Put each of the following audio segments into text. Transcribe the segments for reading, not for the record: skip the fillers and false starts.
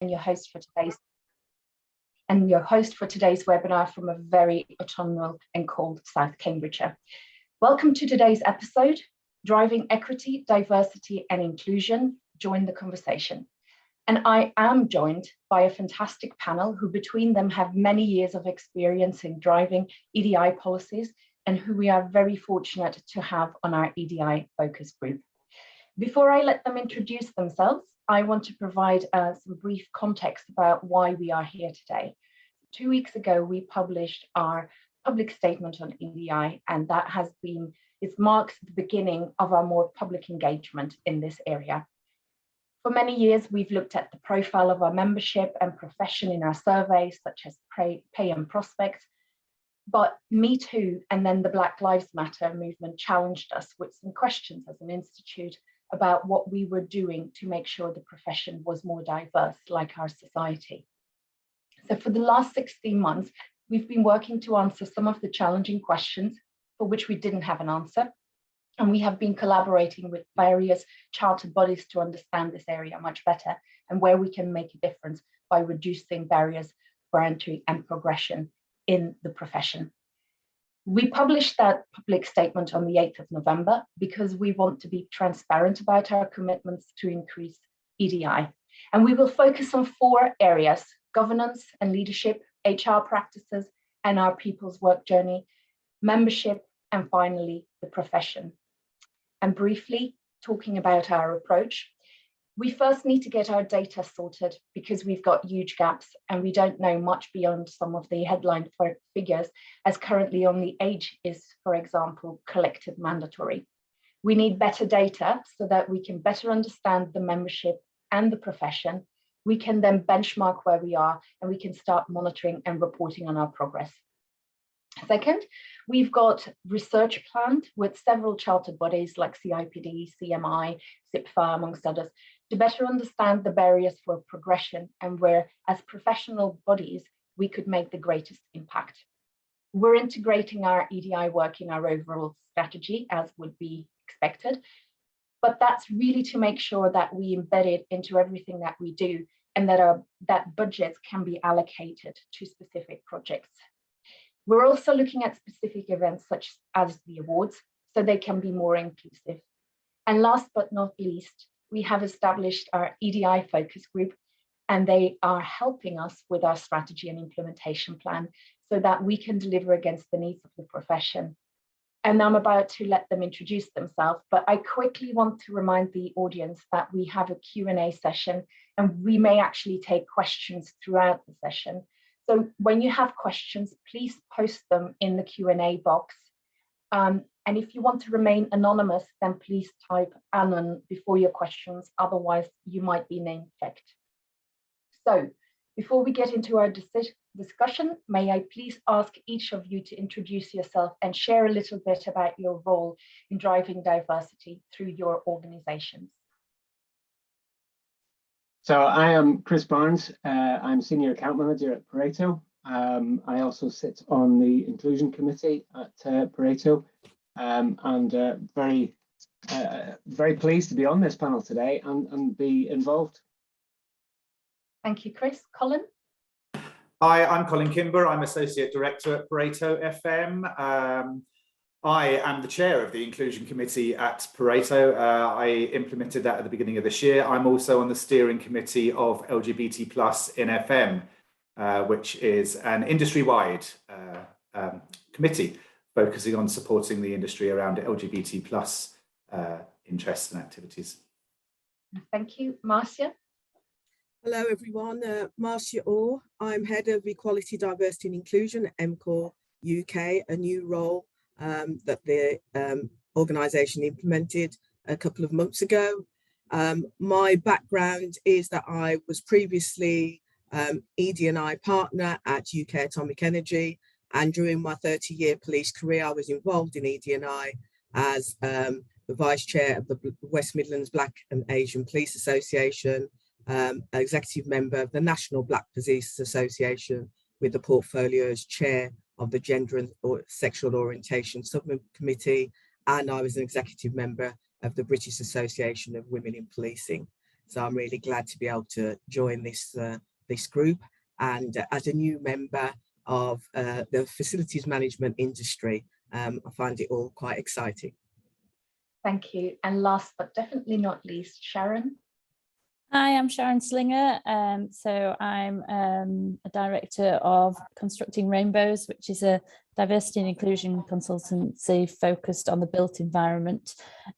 your host for today's webinar from a very autumnal and cold South Cambridgeshire. Welcome to today's episode, Driving Equity, Diversity and Inclusion. Join the conversation. And I am joined by a fantastic panel who between them have many years of experience in driving EDI policies and who we are very fortunate to have on our EDI Focus Group. Before I let them introduce themselves, I want to provide some brief context about why we are here today. 2 weeks ago, we published our public statement on EDI, and it marks the beginning of our more public engagement in this area. For many years, we've looked at the profile of our membership and profession in our surveys, such as pay and prospects. But Me Too and then the Black Lives Matter movement challenged us with some questions as an institute about what we were doing to make sure the profession was more diverse, like our society. So for the last 16 months, we've been working to answer some of the challenging questions for which we didn't have an answer. And we have been collaborating with various chartered bodies to understand this area much better and where we can make a difference by reducing barriers for entry and progression in the profession. We published that public statement on the 8th of November because we want to be transparent about our commitments to increase EDI. And we will focus on 4 areas: governance and leadership, HR practices and our people's work journey, membership, and finally, the profession. And briefly, talking about our approach, we first need to get our data sorted because we've got huge gaps and we don't know much beyond some of the headline figures, as currently only age is, for example, collected mandatory. We need better data so that we can better understand the membership and the profession. We can then benchmark where we are and we can start monitoring and reporting on our progress. Second, we've got research planned with several chartered bodies like CIPD, CMI, CIPFA, amongst others, to better understand the barriers for progression and where, as professional bodies, we could make the greatest impact. We're integrating our EDI work in our overall strategy, as would be expected, but that's really to make sure that we embed it into everything that we do and that budgets can be allocated to specific projects. We're also looking at specific events such as the awards, so they can be more inclusive. And last but not least, we have established our EDI Focus Group, and they are helping us with our strategy and implementation plan so that we can deliver against the needs of the profession. And I'm about to let them introduce themselves, but I quickly want to remind the audience that we have a Q&A session, and we may actually take questions throughout the session. So when you have questions, please post them in the Q&A box. And if you want to remain anonymous, then please type "anon" before your questions, otherwise you might be name checked. So before we get into our discussion, may I please ask each of you to introduce yourself and share a little bit about your role in driving diversity through your organizations. So I am Chris Barnes. I'm Senior Account Manager at Pareto. I also sit on the Inclusion Committee at Pareto, and very pleased to be on this panel today and be involved. Thank you, Chris. Colin? Hi, I'm Colin Kimber. I'm Associate Director at Pareto FM. I am the chair of the Inclusion Committee at Pareto. I implemented that at the beginning of this year. I'm also on the steering committee of LGBT+ in FM, which is an industry-wide committee focusing on supporting the industry around LGBT+ interests and activities. Thank you. Marcia? Hello, everyone. Marcia Orr. I'm Head of Equality, Diversity and Inclusion at MCOR UK, a new role that the organisation implemented a couple of months ago. My background is that I was previously ED&I partner at UK Atomic Energy, and during my 30-year police career, I was involved in ED&I as the Vice Chair of the West Midlands Black and Asian Police Association, Executive Member of the National Black Police Association, with the portfolio as Chair of the Gender and Sexual Orientation Subcommittee, and I was an Executive Member of the British Association of Women in Policing. So I'm really glad to be able to join this group, and as a new member of the facilities management industry, I find it all quite exciting. Thank you. And last but definitely not least, Sharon. Hi, I'm Sharon Slinger. So I'm a director of Constructing Rainbows, which is a diversity and inclusion consultancy focused on the built environment.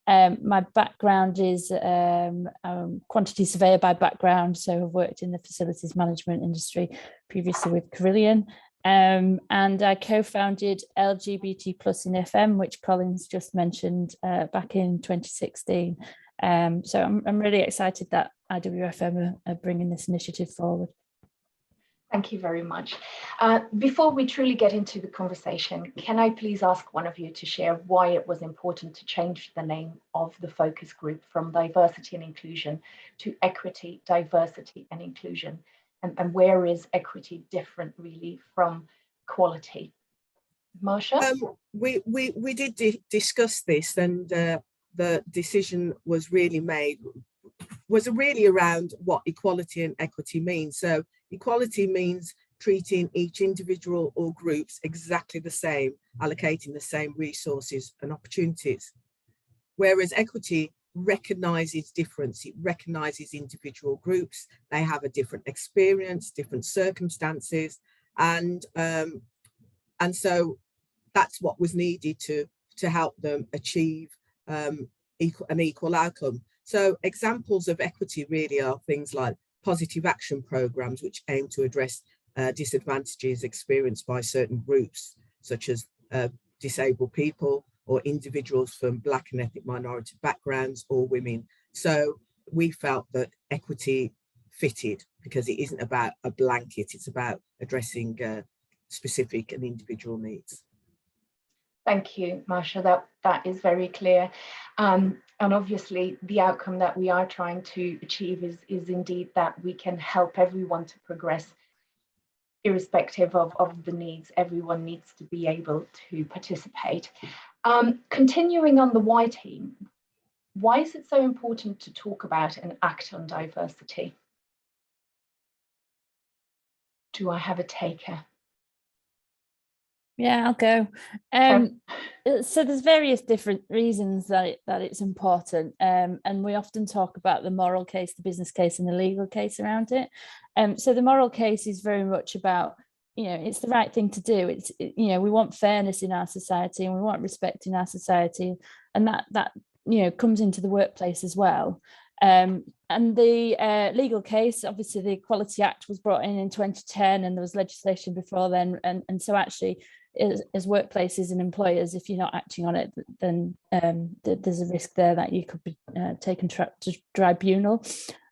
My background is quantity surveyor by background, so I've worked in the facilities management industry previously with Carillion. And I co-founded LGBT Plus in FM, which Colin's just mentioned, back in 2016. So I'm really excited that IWFM are bringing this initiative forward. Thank you very much. Before we truly get into the conversation, can I please ask one of you to share why it was important to change the name of the focus group from diversity and inclusion to equity, diversity and inclusion? And where is equity different really from equality? Marsha? We did discuss this, and the decision was really around what equality and equity means. So equality means treating each individual or groups exactly the same, allocating the same resources and opportunities. Whereas equity recognizes difference, it recognizes individual groups, they have a different experience, different circumstances, and so that's what was needed to help them achieve an equal outcome. So examples of equity really are things like positive action programs, which aim to address disadvantages experienced by certain groups, such as disabled people or individuals from Black and ethnic minority backgrounds or women. So we felt that equity fitted because it isn't about a blanket, it's about addressing specific and individual needs. Thank you, Marsha. That is very clear. And obviously the outcome that we are trying to achieve is indeed that we can help everyone to progress irrespective of the needs. Everyone needs to be able to participate. Continuing on the why team, why is it so important to talk about and act on diversity? Do I have a taker? Yeah, I'll go. So there's various different reasons that it's important, and we often talk about the moral case, the business case, and the legal case around it. So the moral case is very much about, it's the right thing to do. We want fairness in our society, and we want respect in our society, and that comes into the workplace as well. And the legal case, obviously the Equality Act was brought in 2010, and there was legislation before then, and so actually as workplaces and employers, if you're not acting on it, then there's a risk there that you could be taken to tribunal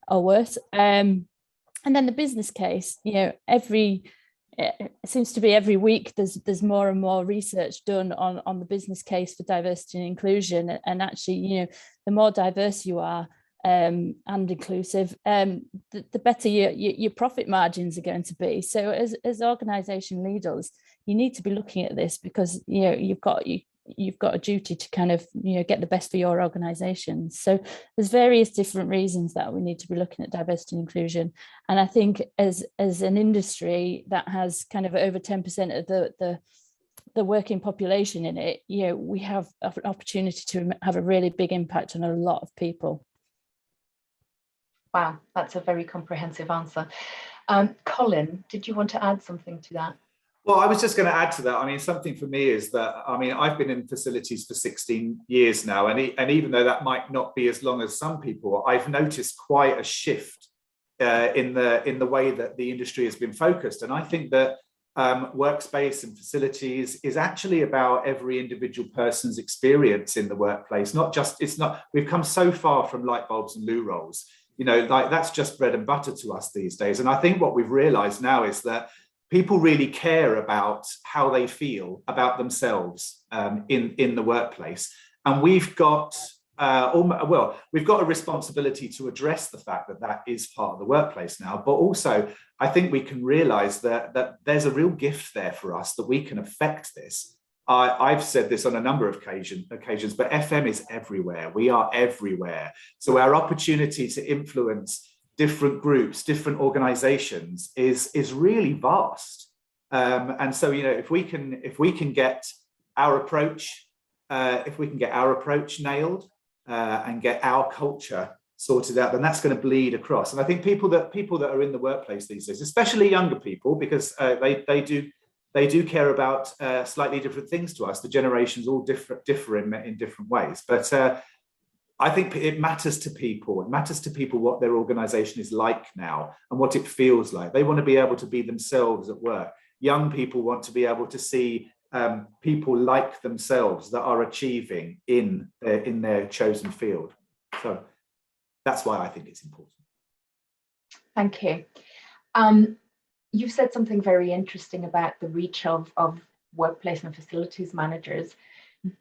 or worse. And then the business case, it seems to be every week there's more and more research done on the business case for diversity and inclusion, and actually the more diverse you are and inclusive, the better your profit margins are going to be. So as organisation leaders, you need to be looking at this because you've got a duty to kind of get the best for your organisation. So there's various different reasons that we need to be looking at diversity and inclusion. And I think as an industry that has kind of over 10% of the working population in it, we have an opportunity to have a really big impact on a lot of people. Wow, that's a very comprehensive answer. Colin, did you want to add something to that? Well, I was just going to add to that. I mean, something for me is that, I've been in facilities for 16 years now, and even though that might not be as long as some people, I've noticed quite a shift in the way that the industry has been focused. And I think that workspace and facilities is actually about every individual person's experience in the workplace. We've come so far from light bulbs and loo rolls, that's just bread and butter to us these days. And I think what we've realized now is that people really care about how they feel about themselves in the workplace. And we've got a responsibility to address the fact that is part of the workplace now. But also, I think we can realize that there's a real gift there for us, that we can affect this. I've said this on a number of occasions, but FM is everywhere. We are everywhere. So our opportunity to influence different groups, different organizations is really vast. And so, you know, if we can get our approach, nailed and get our culture sorted out, then that's going to bleed across. And I think people that are in the workplace these days, especially younger people, because they do care about slightly different things to us. The generations all differ in different ways. But I think it matters to people. It matters to people what their organization is like now and what it feels like. They want to be able to be themselves at work. Young people want to be able to see people like themselves that are achieving in their chosen field. So that's why I think it's important. Thank you. You've said something very interesting about the reach of workplace and facilities managers.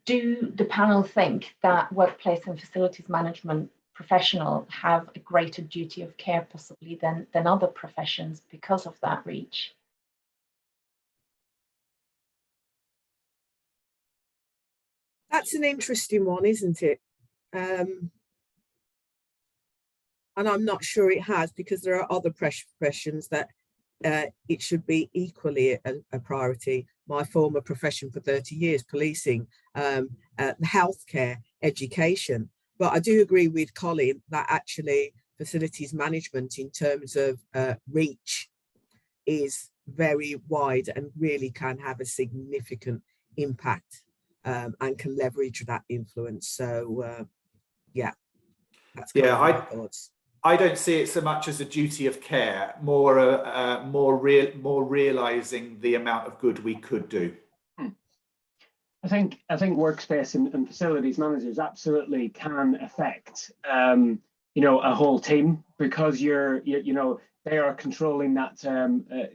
Do the panel think that workplace and facilities management professionals have a greater duty of care possibly than other professions because of that reach? That's an interesting one, isn't it? And I'm not sure it has, because there are other professions that it should be equally a priority. My former profession for 30 years, policing, healthcare, education. But I do agree with Colin that actually facilities management in terms of reach is very wide and really can have a significant impact and can leverage that influence. So yeah, that's kind of my thoughts. I don't see it so much as a duty of care, more realizing the amount of good we could do. I think workspace and facilities managers absolutely can affect you know, a whole team, because you know, they are controlling that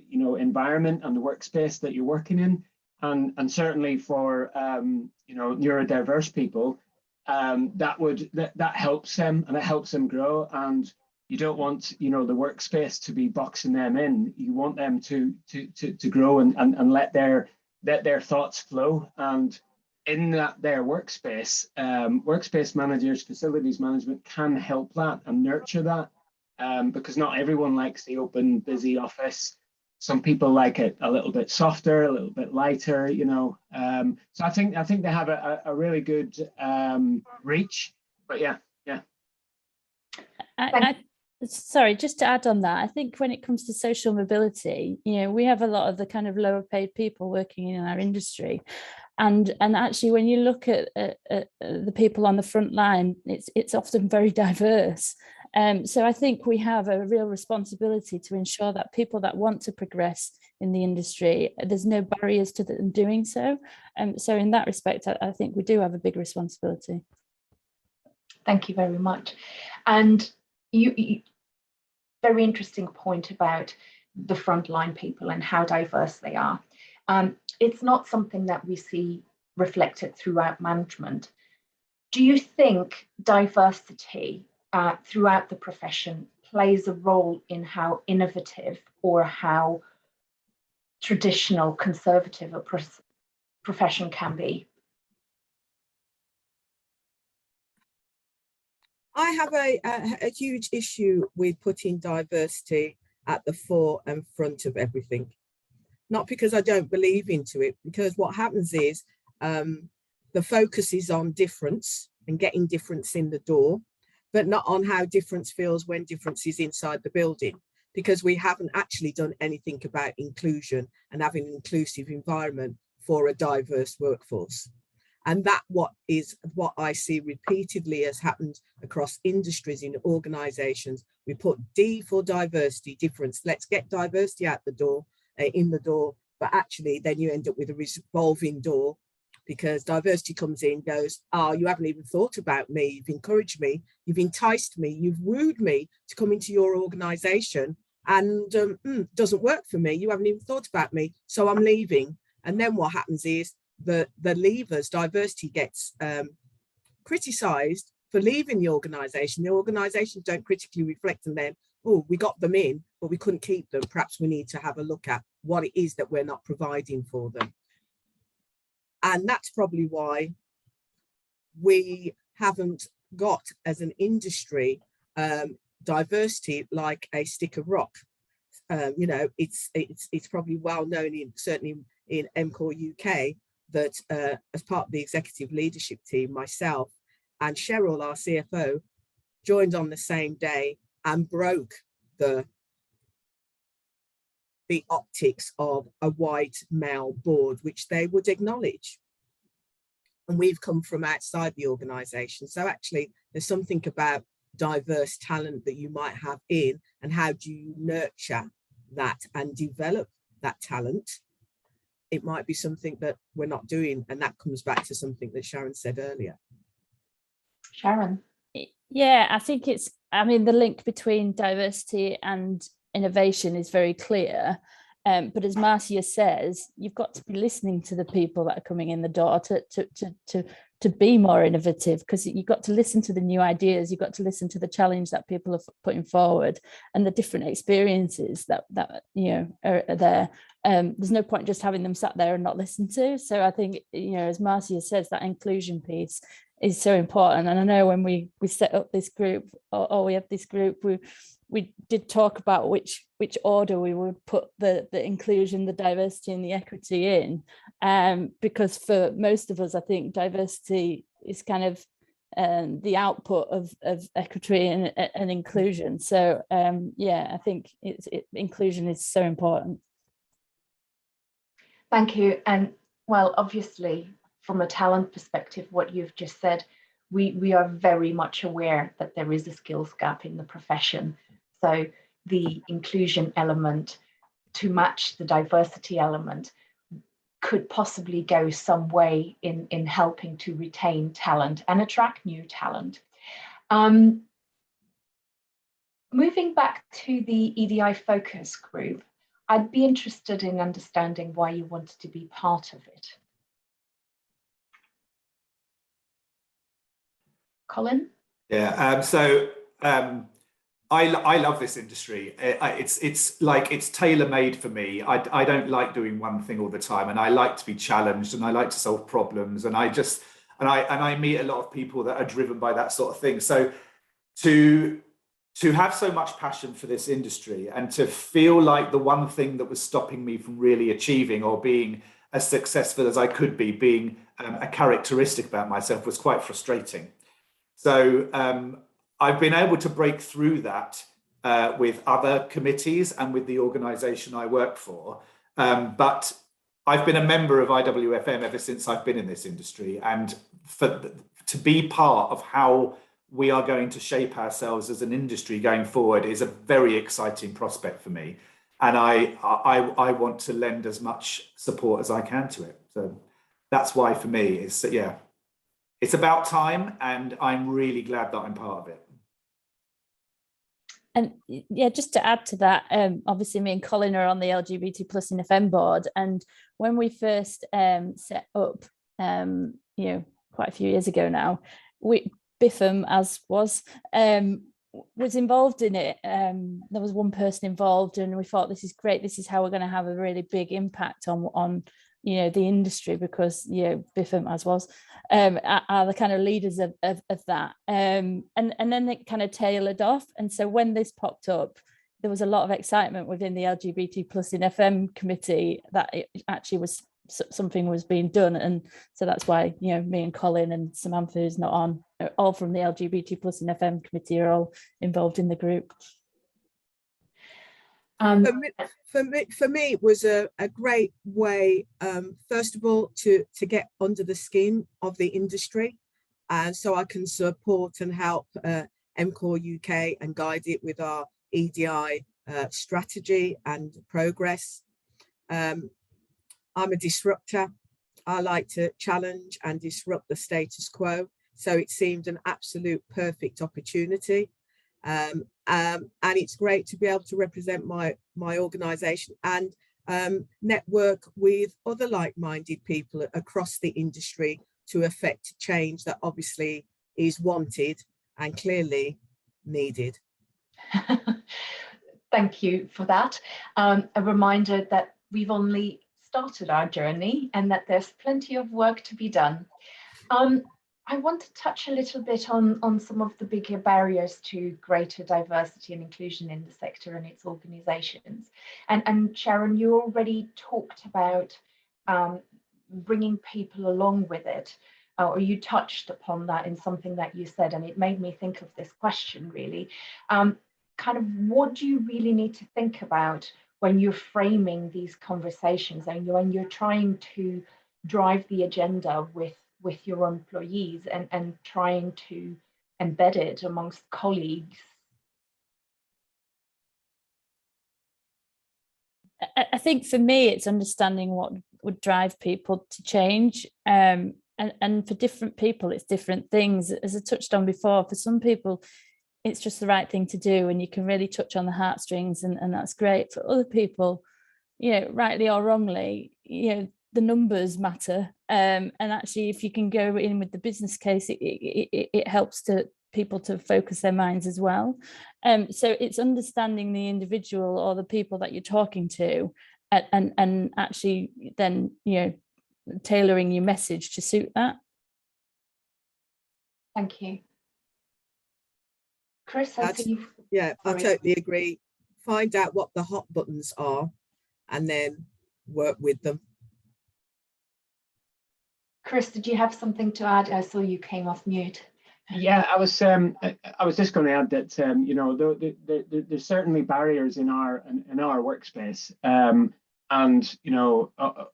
you know, environment and the workspace that you're working in, and certainly for you know, neurodiverse people. That helps them, and it helps them grow. And you don't want, you know, the workspace to be boxing them in. You want them to grow and let their thoughts flow. And in their workspace, workspace managers, facilities management can help that and nurture that, because not everyone likes the open, busy office. Some people like it a little bit softer, a little bit lighter, you know. So I think they have a really good reach. But yeah. Sorry, just to add on that, I think when it comes to social mobility, you know, we have a lot of the kind of lower paid people working in our industry. And actually, when you look at the people on the front line, it's often very diverse. So I think we have a real responsibility to ensure that people that want to progress in the industry, there's no barriers to them doing so. So in that respect, I think we do have a big responsibility. Thank you very much. And you very interesting point about the frontline people and how diverse they are. It's not something that we see reflected throughout management. Do you think diversity throughout the profession plays a role in how innovative or how traditional, conservative a profession can be? I have a huge issue with putting diversity at the fore and front of everything. Not because I don't believe into it, because what happens is the focus is on difference and getting difference in the door, but not on how difference feels when difference is inside the building, because we haven't actually done anything about inclusion and having an inclusive environment for a diverse workforce. And that what I see repeatedly has happened across industries, in organizations. We put D for diversity, difference. Let's get diversity out the door, in the door. But actually, then you end up with a revolving door, because diversity comes in, goes, oh, you haven't even thought about me. You've encouraged me. You've enticed me. You've wooed me to come into your organization, and doesn't work for me. You haven't even thought about me. So I'm leaving. And then what happens is, the leavers, diversity gets criticized for leaving the organization. The organizations don't critically reflect, and then, oh, we got them in, but we couldn't keep them. Perhaps we need to have a look at what it is that we're not providing for them. And that's probably why we haven't got, as an industry, diversity like a stick of rock. You know, it's probably well known, certainly in MCOR UK, that as part of the executive leadership team, myself and Cheryl, our CFO, joined on the same day and broke the optics of a white male board, which they would acknowledge. And we've come from outside the organisation. So actually, there's something about diverse talent that you might have in, and how do you nurture that and develop that talent. It might be something that we're not doing, and that comes back to something that Sharon said earlier. Sharon? Yeah, I think I mean, the link between diversity and innovation is very clear. But as Marcia says, you've got to be listening to the people that are coming in the door to be more innovative, because you've got to listen to the new ideas, you've got to listen to the challenge that people are putting forward and the different experiences that you know are there. There's no point just having them sat there and not listen to. So I think, you know, as Marcia says, that inclusion piece is so important. And I know when we set up this group, or we have this group, we did talk about which order we would put the inclusion, the diversity and the equity in, because for most of us, I think diversity is kind of the output of equity and inclusion. So yeah, I think inclusion is so important. Thank you. And well, obviously, from a talent perspective, what you've just said, we are very much aware that there is a skills gap in the profession. So the inclusion element to match the diversity element could possibly go some way in helping to retain talent and attract new talent. Moving back to the Edi Focus Group, I'd be interested in understanding why you wanted to be part of it. Colin? Yeah, I love this industry. It's like it's tailor-made for me. I don't like doing one thing all the time, and I like to be challenged, and I like to solve problems, and I meet a lot of people that are driven by that sort of thing. So to have so much passion for this industry, and to feel like the one thing that was stopping me from really achieving or being as successful as I could be, being a characteristic about myself, was quite frustrating. So I've been able to break through that with other committees and with the organisation I work for. But I've been a member of IWFM ever since I've been in this industry, and to be part of how we are going to shape ourselves as an industry going forward is a very exciting prospect for me. And I want to lend as much support as I can to it. So that's why for me, it's about time, and I'm really glad that I'm part of it. And yeah, just to add to that, obviously me and Colin are on the LGBT plus in FM board, and when we first set up, quite a few years ago now, BIFM, as was involved in it. There was one person involved, and we thought, this is great, this is how we're going to have a really big impact on the industry, because BIFM, as was, are the kind of leaders of that, and then it kind of tailored off. And so when this popped up, there was a lot of excitement within the LGBT plus in FM committee that it actually was something was being done. And so that's why me and Colin and Samantha, who's not on, all from the LGBT plus in FM committee, are all involved in the group. For me, it was a great way, first of all, to get under the skin of the industry, and so I can support and help MCOR UK and guide it with our EDI strategy and progress. I'm a disruptor. I like to challenge and disrupt the status quo, so it seemed an absolute perfect opportunity. And it's great to be able to represent my organisation and network with other like-minded people across the industry to effect change that obviously is wanted and clearly needed. Thank you for that. A reminder that we've only started our journey and that there's plenty of work to be done. I want to touch a little bit on some of the bigger barriers to greater diversity and inclusion in the sector and its organisations. And Sharon, you already talked about bringing people along with it, or you touched upon that in something that you said, and it made me think of this question really. Kind of what do you really need to think about when you're framing these conversations and when you're trying to drive the agenda with your employees and trying to embed it amongst colleagues? I think for me, it's understanding what would drive people to change. And for different people, it's different things. As I touched on before, for some people, it's just the right thing to do and you can really touch on the heartstrings and that's great. For other people, you know, rightly or wrongly, you know, the numbers matter. And actually, if you can go in with the business case, it helps to people to focus their minds as well. So it's understanding the individual or the people that you're talking to and actually then, you know, tailoring your message to suit that. Thank you. Chris, I totally agree. Find out what the hot buttons are and then work with them. Chris, did you have something to add? I saw you came off mute. Yeah, I was just going to add that you know, there's certainly barriers in our workspace, and you know,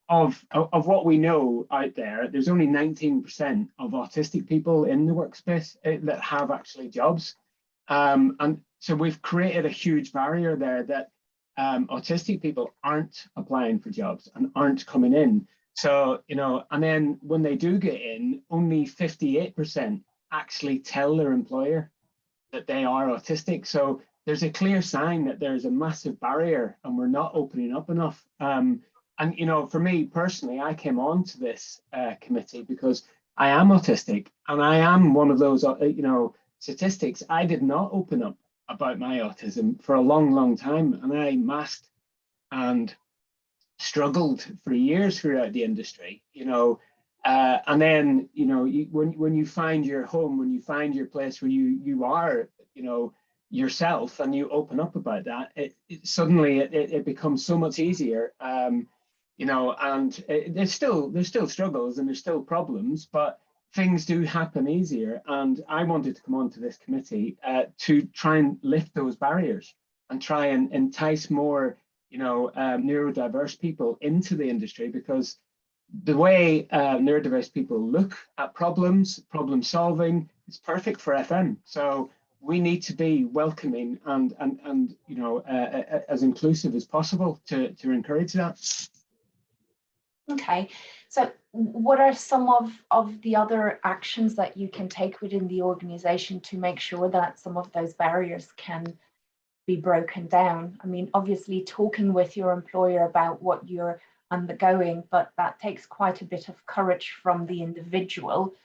of what we know out there, there's only 19% of autistic people in the workspace that have actually jobs, and so we've created a huge barrier there that autistic people aren't applying for jobs and aren't coming in. So, you know, and then when they do get in, only 58% actually tell their employer that they are autistic. So there's a clear sign that there's a massive barrier and we're not opening up enough. And, you know, for me personally, I came on to this committee because I am autistic and I am one of those, you know, statistics. I did not open up about my autism for a long time, and I masked and struggled for years throughout the industry, you know, and then, you know, when you find your home, when you find your place where you are, you know, yourself, and you open up about that, it suddenly becomes so much easier, you know, and there's still struggles and there's still problems, but things do happen easier. And I wanted to come onto this committee to try and lift those barriers and try and entice more, you know, neurodiverse people into the industry, because the way neurodiverse people look at problem solving is perfect for FM. So we need to be welcoming and you know, as inclusive as possible to encourage that. Okay, so what are some of the other actions that you can take within the organization to make sure that some of those barriers can be broken down? I mean, obviously talking with your employer about what you're undergoing, but that takes quite a bit of courage from the individual.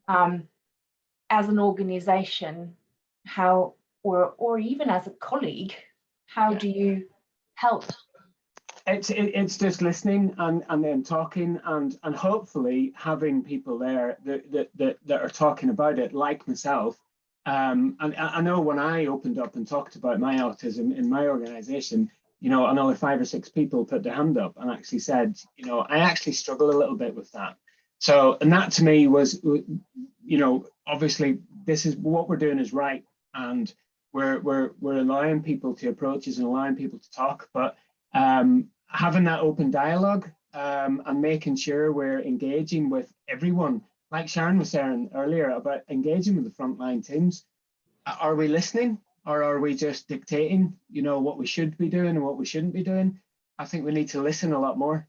As an organization, how, or even as a colleague, how do you help? It's just listening and then talking and hopefully having people there that are talking about it, like myself. And I know when I opened up and talked about my autism in my organization, you know, another 5 or 6 people put their hand up and actually said, you know, I actually struggle a little bit with that. So, and that to me was, you know, obviously this is what we're doing is right, and we're allowing people to approach us and allowing people to talk, but having that open dialogue and making sure we're engaging with everyone, like Sharon was saying earlier about engaging with the frontline teams. Are we listening, or are we just dictating, you know, what we should be doing and what we shouldn't be doing? I think we need to listen a lot more.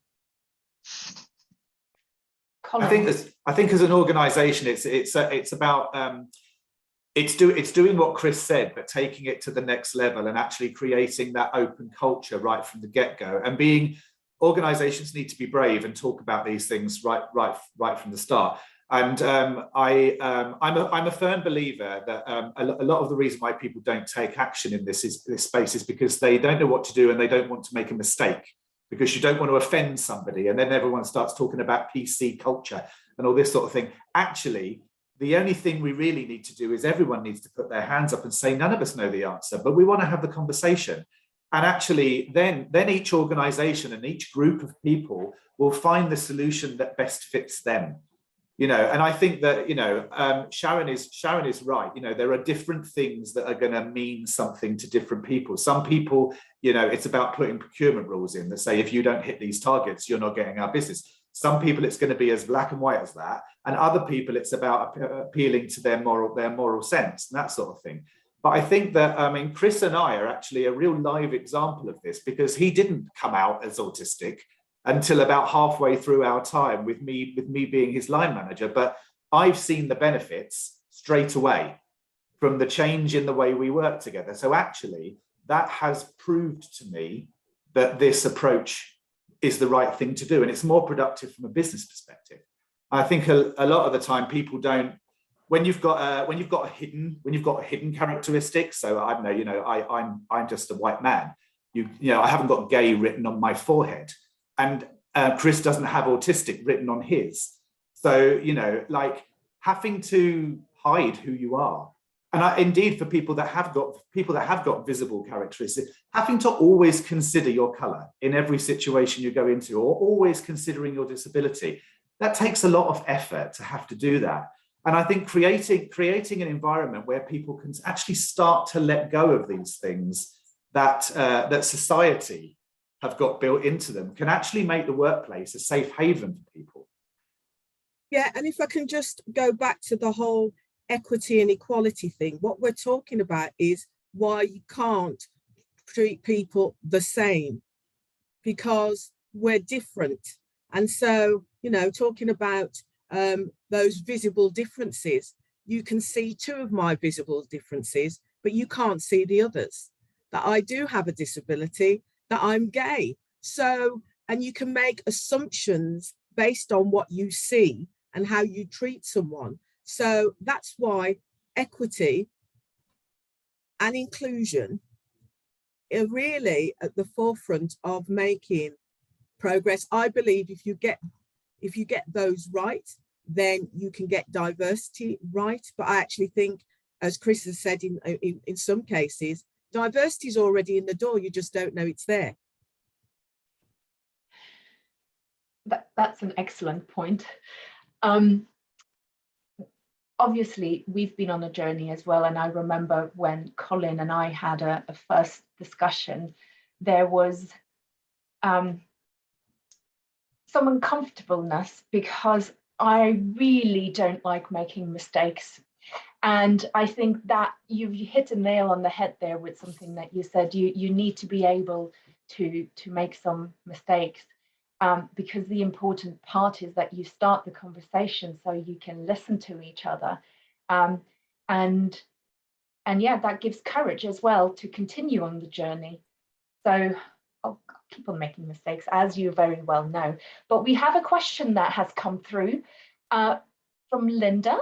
I think as an organisation, it's about it's doing what Chris said, but taking it to the next level and actually creating that open culture right from the get-go. And organisations need to be brave and talk about these things right from the start. And I'm a firm believer that a lot of the reason why people don't take action in this space is because they don't know what to do and they don't want to make a mistake. because you don't want to offend somebody. And then everyone starts talking about PC culture and all this sort of thing. Actually, the only thing we really need to do is everyone needs to put their hands up and say, none of us know the answer, but we want to have the conversation. And actually, then each organization and each group of people will find the solution that best fits them. And I think that, Sharon is right. There are different things that are going to mean something to different people. Some people, it's about putting procurement rules in that say, if you don't hit these targets, you're not getting our business. Some people, it's going to be as black and white as that. And other people, it's about appealing to their moral sense and that sort of thing. But I think that, Chris and I are actually a real live example of this, because he didn't come out as autistic until about halfway through our time with me being his line manager. But I've seen the benefits straight away from the change in the way we work together. So actually, that has proved to me that this approach is the right thing to do, and it's more productive from a business perspective. I think a lot of the time people don't, when you've got a hidden characteristic. So I don't know, I'm just a white man. I haven't got gay written on my forehead, and Chris doesn't have autistic written on his. So like having to hide who you are. And indeed, for people that have got visible characteristics, having to always consider your color in every situation you go into, or always considering your disability, that takes a lot of effort to have to do that. And I think creating an environment where people can actually start to let go of these things that society have got built into them can actually make the workplace a safe haven for people. Yeah, and if I can just go back to the whole equity and equality thing, what we're talking about is why you can't treat people the same, because we're different. And so, talking about those visible differences, you can see two of my visible differences, but you can't see the others. That I do have a disability, that I'm gay. So, and you can make assumptions based on what you see and how you treat someone. So that's why equity and inclusion are really at the forefront of making progress. I believe if you get those right, then you can get diversity right. But I actually think, as Chris has said, in some cases, diversity is already in the door. You just don't know it's there. That's an excellent point. Obviously, we've been on a journey as well. And I remember when Colin and I had a first discussion, there was some uncomfortableness, because I really don't like making mistakes. And I think that you hit a nail on the head there with something that you said. You need to be able to make some mistakes, because the important part is that you start the conversation so you can listen to each other. And yeah, that gives courage as well to continue on the journey. So I'll keep on making mistakes, as you very well know. But we have a question that has come through from Linda.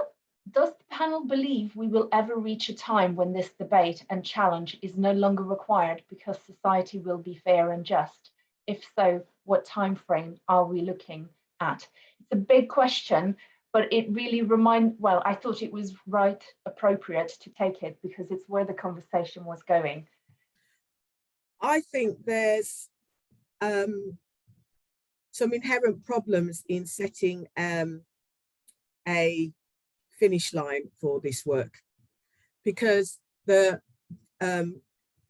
Does the panel believe we will ever reach a time when this debate and challenge is no longer required because society will be fair and just? If so, what time frame are we looking at? It's a big question, but it really I thought it was appropriate to take it, because it's where the conversation was going. I think there's some inherent problems in setting a finish line for this work, because the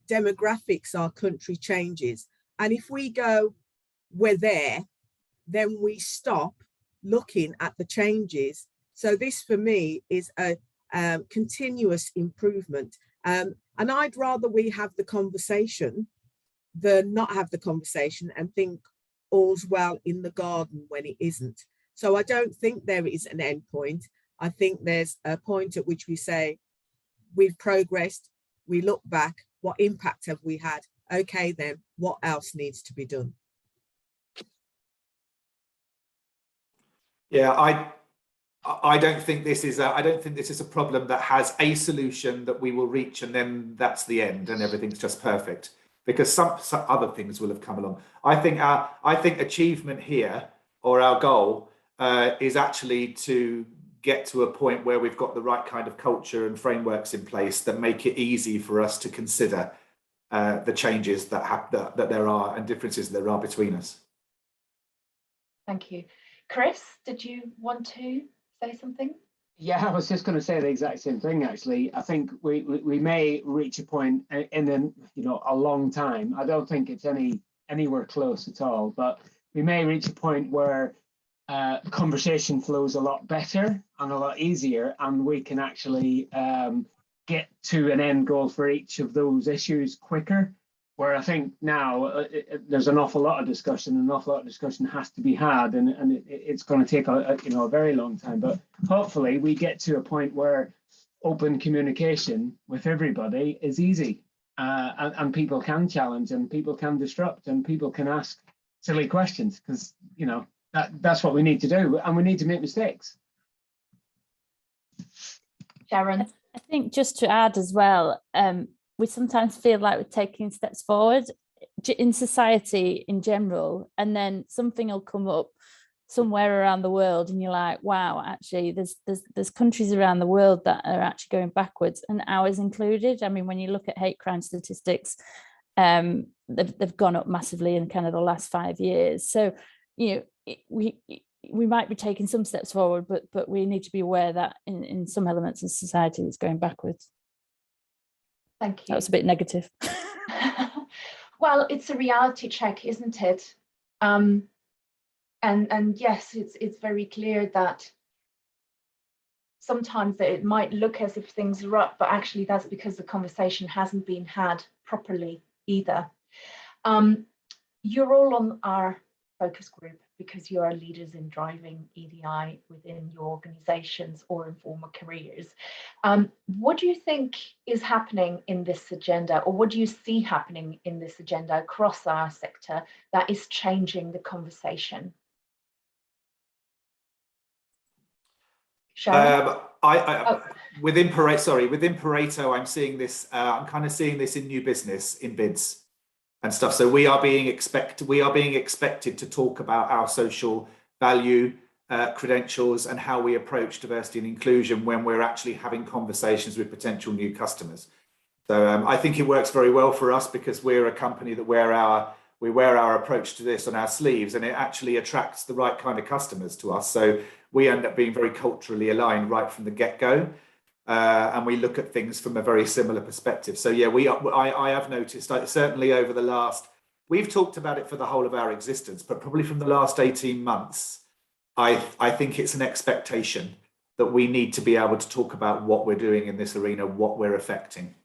demographics our country changes. And if we go, we're there, then we stop looking at the changes. So this for me is a continuous improvement. And I'd rather we have the conversation than not have the conversation and think all's well in the garden when it isn't. So I don't think there is an end point. I think there's a point at which we say, we've progressed, we look back, what impact have we had? Okay, then what else needs to be done? Yeah, I don't think this is a problem that has a solution that we will reach and then that's the end and everything's just perfect. because some other things will have come along. I think achievement here, or our goal, is actually to get to a point where we've got the right kind of culture and frameworks in place that make it easy for us to consider the changes that there are and differences there are between us. Thank you. Chris, did you want to say something? Yeah, I was just going to say the exact same thing, actually. I think we may reach a point in a long time. I don't think it's anywhere close at all, but we may reach a point where conversation flows a lot better and a lot easier, and we can actually get to an end goal for each of those issues quicker. Where I think now there's an awful lot of discussion, and an awful lot of discussion has to be had, and it's going to take a very long time. But hopefully we get to a point where open communication with everybody is easy, and people can challenge, and people can disrupt, and people can ask silly questions, because that's what we need to do, and we need to make mistakes. Sharon? I think just to add as well, we sometimes feel like we're taking steps forward in society in general, and then something will come up somewhere around the world and you're like, wow, actually there's countries around the world that are actually going backwards, and ours included. I mean, when you look at hate crime statistics, they've gone up massively in kind of the last 5 years. So we might be taking some steps forward, but we need to be aware that in some elements of society it's going backwards. Thank you. That was a bit negative. Well, it's a reality check, isn't it? And yes, it's very clear that sometimes it might look as if things are up, but actually that's because the conversation hasn't been had properly either. You're all on our focus group because you are leaders in driving EDI within your organizations or in former careers. What do you think is happening in this agenda, or what do you see happening in this agenda across our sector that is changing the conversation? Sharon? Within Pareto, I'm seeing this. I'm kind of seeing this in new business, in bids and stuff. So we are being expected to talk about our social value credentials and how we approach diversity and inclusion when we're actually having conversations with potential new customers. So I think it works very well for us because we're a company that we wear our approach to this on our sleeves, and it actually attracts the right kind of customers to us. So we end up being very culturally aligned right from the get-go. And we look at things from a very similar perspective. So yeah, I have noticed, certainly over the last, we've talked about it for the whole of our existence, but probably from the last 18 months, I think it's an expectation that we need to be able to talk about what we're doing in this arena, what we're affecting.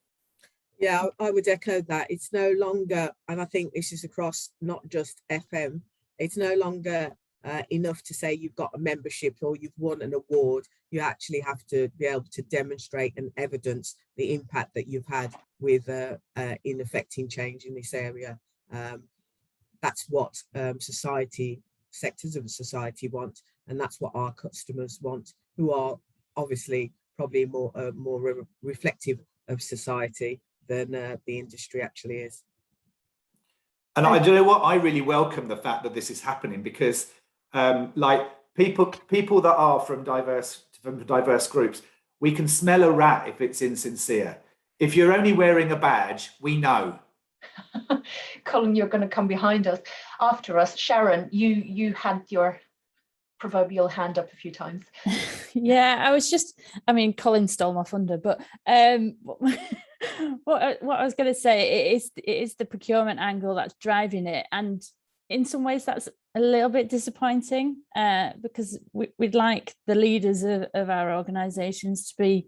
Yeah, I would echo that. It's no longer, and I think this is across not just FM, it's no longer enough to say you've got a membership or you've won an award. You actually have to be able to demonstrate and evidence the impact that you've had with in affecting change in this area. That's what sectors of society want, and that's what our customers want, who are obviously probably more reflective of society than the industry actually is. And I do know what, I really welcome the fact that this is happening, because like people that are from diverse groups, we can smell a rat if it's insincere. If you're only wearing a badge, we know. Colin, you're going to come behind us after us. Sharon, you had your proverbial hand up a few times. Yeah, Colin stole my thunder, but what I was going to say, it is the procurement angle that's driving it, and in some ways that's a little bit disappointing because we'd like the leaders of our organizations to be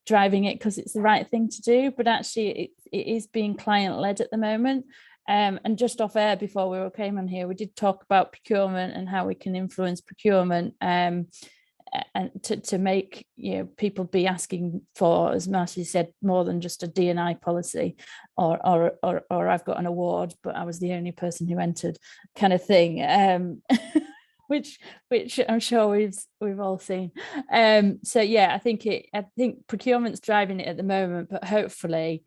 driving it because it's the right thing to do, but actually it is being client-led at the moment. And just off air before we came on here, we did talk about procurement and how we can influence procurement and to make people be asking for, as Marcy said, more than just a D&I policy or I've got an award but I was the only person who entered kind of thing, which I'm sure we've all seen. So yeah, I think procurement's driving it at the moment, but hopefully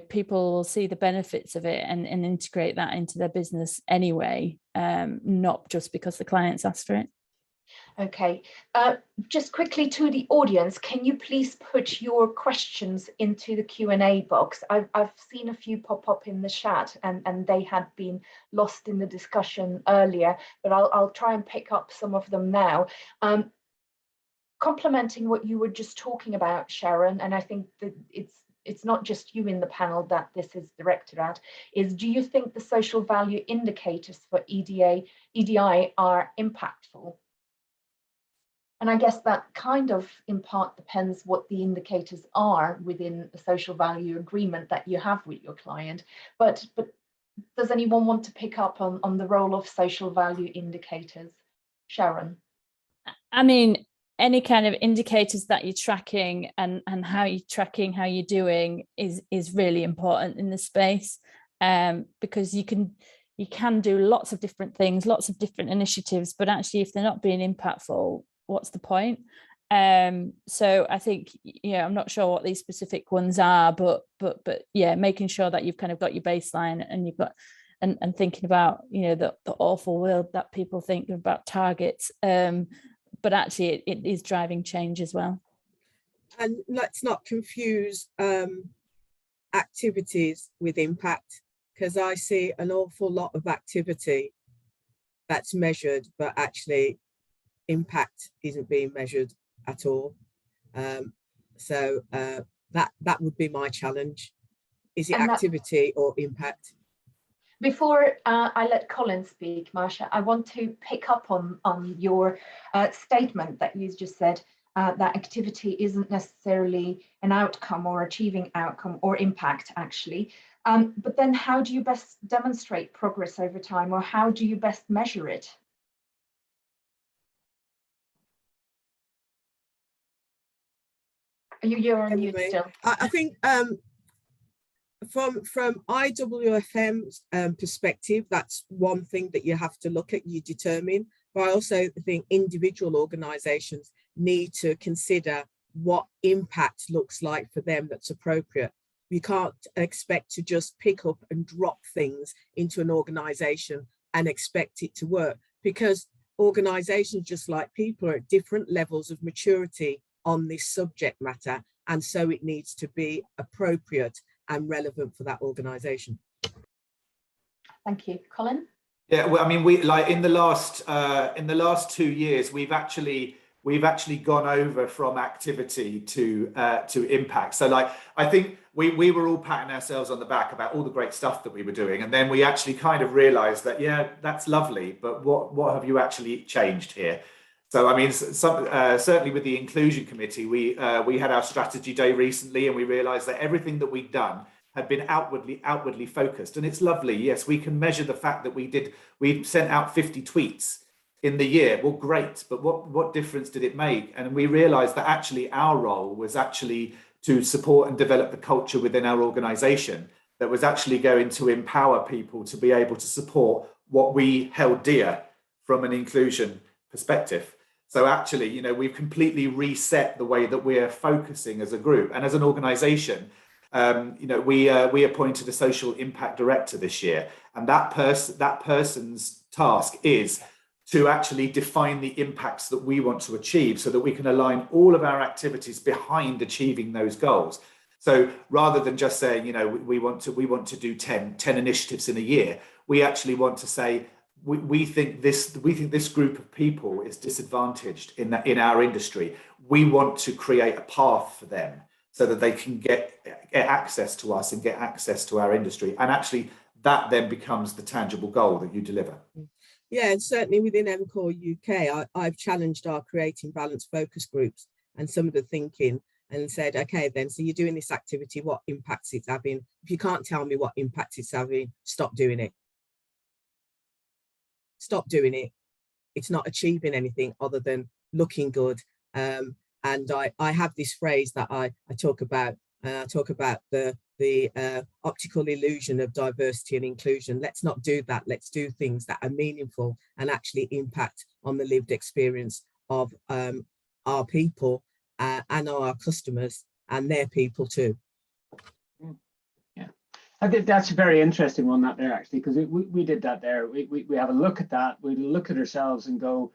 people will see the benefits of it and integrate that into their business anyway, not just because the clients asked for it. Okay, just quickly to the audience, can you please put your questions into the Q&A box? I've seen a few pop up in the chat, and they had been lost in the discussion earlier, but I'll try and pick up some of them now. Complementing what you were just talking about, Sharon, and I think that it's not just you in the panel that this is directed at, is do you think the social value indicators for EDI are impactful? And I guess that kind of in part depends what the indicators are within the social value agreement that you have with your client. But does anyone want to pick up on the role of social value indicators? Sharon? I mean, any kind of indicators that you're tracking and how you're tracking, how you're doing is really important in this space, because you can do lots of different things, lots of different initiatives, but actually if they're not being impactful, what's the point? So I think, I'm not sure what these specific ones are, but yeah, making sure that you've kind of got your baseline and you've got and thinking about the awful world that people think about targets, but actually it is driving change as well. And let's not confuse activities with impact, because I see an awful lot of activity that's measured, but actually impact isn't being measured at all. So that would be my challenge. Is it activity or impact? Before I let Colin speak, Marcia, I want to pick up on your statement that you just said, that activity isn't necessarily an outcome or achieving outcome or impact, actually. But then how do you best demonstrate progress over time, or how do you best measure it? You're on mute still. I think from IWFM's perspective, that's one thing that you have to look at, you determine. But I also think individual organisations need to consider what impact looks like for them that's appropriate. You can't expect to just pick up and drop things into an organisation and expect it to work, because organisations, just like people, are at different levels of maturity on this subject matter, and so it needs to be appropriate and relevant for that organisation. Thank you, Colin. Yeah, well, I mean, we like in the last 2 years, we've actually gone over from activity to impact. So, like, I think we were all patting ourselves on the back about all the great stuff that we were doing, and then we actually kind of realised that, yeah, that's lovely, but what have you actually changed here? So, I mean, certainly with the Inclusion Committee, we had our strategy day recently, and we realised that everything that we'd done had been outwardly focused, and it's lovely. Yes, we can measure the fact that we sent out 50 tweets in the year. Well, great, but what difference did it make? And we realised that actually our role was actually to support and develop the culture within our organisation that was actually going to empower people to be able to support what we held dear from an inclusion perspective. So actually, we've completely reset the way that we're focusing as a group and as an organisation. We appointed a social impact director this year, and that person's task is to actually define the impacts that we want to achieve, so that we can align all of our activities behind achieving those goals. So rather than just saying, we want to do 10 initiatives in a year, we actually want to say, we think this group of people is disadvantaged in our industry. We want to create a path for them so that they can get access to us and get access to our industry. And actually that then becomes the tangible goal that you deliver. Yeah, and certainly within MCOR UK, I've challenged our creating balanced focus groups and some of the thinking, and said, okay, then, so you're doing this activity, what impacts it's having? If you can't tell me what impact it's having, stop doing it. Stop doing it. It's not achieving anything other than looking good. And I have this phrase that I talk about. I talk about the optical illusion of diversity and inclusion. Let's not do that. Let's do things that are meaningful and actually impact on the lived experience of our people and our customers and their people too. I think that's a very interesting one, that there, actually, because we did that there. We have a look at that. We look at ourselves and go,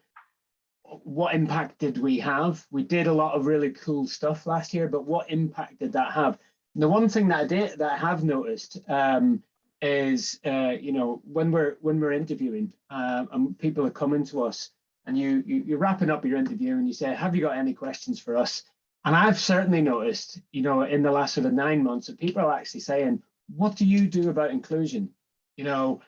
what impact did we have? We did a lot of really cool stuff last year, but what impact did that have? And the one thing that I have noticed is, you know, when we're interviewing and people are coming to us, and you're wrapping up your interview and you say, have you got any questions for us? And I've certainly noticed, you know, in the last sort of 9 months, that people are actually saying, what do you do about inclusion? You know,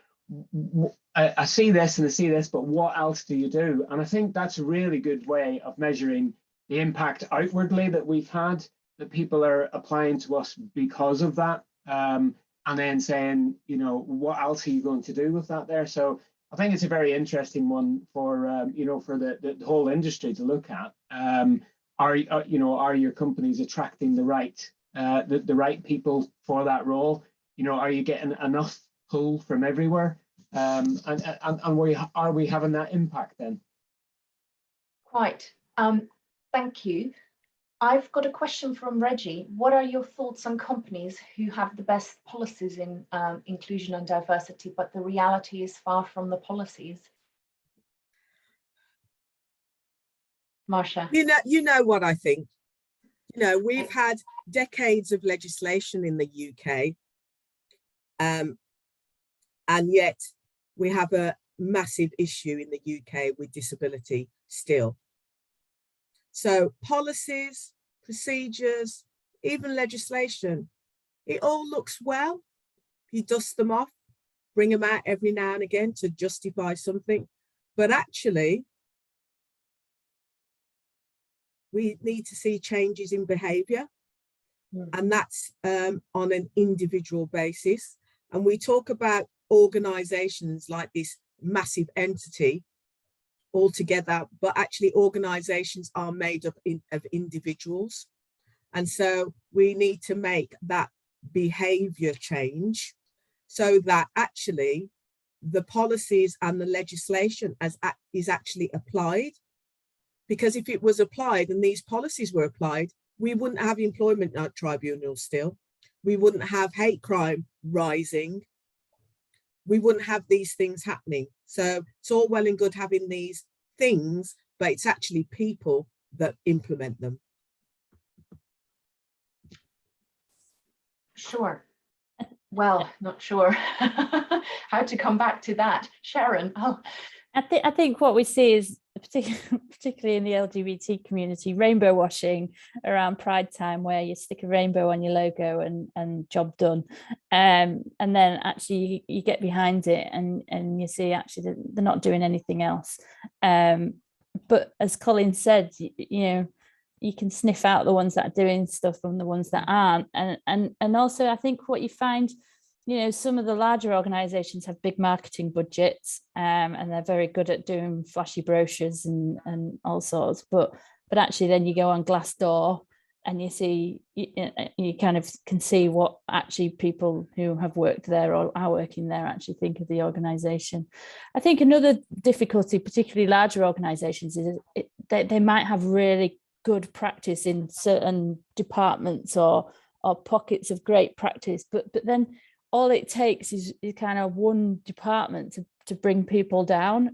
I see this and I see this, but what else do you do? And I think that's a really good way of measuring the impact outwardly that we've had, that people are applying to us because of that. And then saying, you know, what else are you going to do with that there? So I think it's a very interesting one for, you know, for the whole industry to look at. Are your companies attracting the right people for that role? You know, are you getting enough pull from everywhere? And are we having that impact then? Quite. Thank you. I've got a question from Reggie. What are your thoughts on companies who have the best policies in inclusion and diversity, but the reality is far from the policies? Marcia. You know what I think. You know, we've had decades of legislation in the UK, and yet we have a massive issue in the UK with disability still. So policies, procedures, even legislation, it all looks well. You dust them off, bring them out every now and again to justify something. But actually, we need to see changes in behaviour, and that's on an individual basis. And we talk about organisations like this massive entity altogether, but actually organisations are made up of individuals. And so we need to make that behaviour change so that actually the policies and the legislation is actually applied. Because if it was applied and these policies were applied, we wouldn't have employment tribunals still. We wouldn't have hate crime rising. We wouldn't have these things happening. So it's all well and good having these things, but it's actually people that implement them. Sure. Well, not sure how to come back to that. Sharon. Oh, I think what we see is, particularly in the LGBT community, rainbow washing around Pride time, where you stick a rainbow on your logo and job done. And then actually you get behind it and you see actually they're not doing anything else. But as Colin said, you know, you can sniff out the ones that are doing stuff from the ones that aren't. And also I think what you find, you know, some of the larger organisations have big marketing budgets, and they're very good at doing flashy brochures and all sorts. But actually, then you go on Glassdoor and you see, you kind of can see what actually people who have worked there or are working there actually think of the organisation. I think another difficulty, particularly larger organisations, is they might have really good practice in certain departments or pockets of great practice, but then all it takes is kind of one department to bring people down,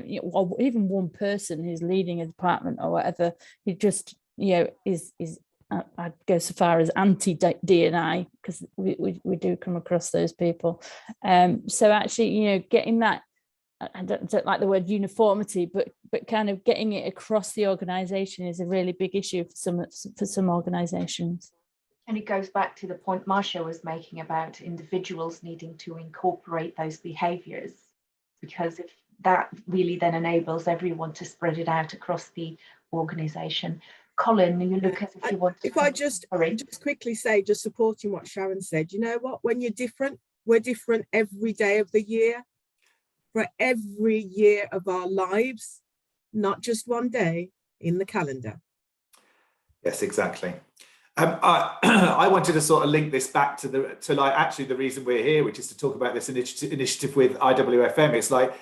you know, or even one person who's leading a department or whatever, who just, you know, is I'd go so far as anti-D&I, because we do come across those people. So actually, you know, getting that, I don't like the word uniformity, but kind of getting it across the organisation is a really big issue for some organisations. and it goes back to the point Marcia was making about individuals needing to incorporate those behaviours, because if that really then enables everyone to spread it out across the organisation. Colin, you look as if you want to... If I just quickly say, just supporting what Sharon said, you know what, when you're different, we're different every day of the year, for every year of our lives, not just one day in the calendar. Yes, exactly. I wanted to sort of link this back to actually the reason we're here, which is to talk about this initiative with IWFM. It's like,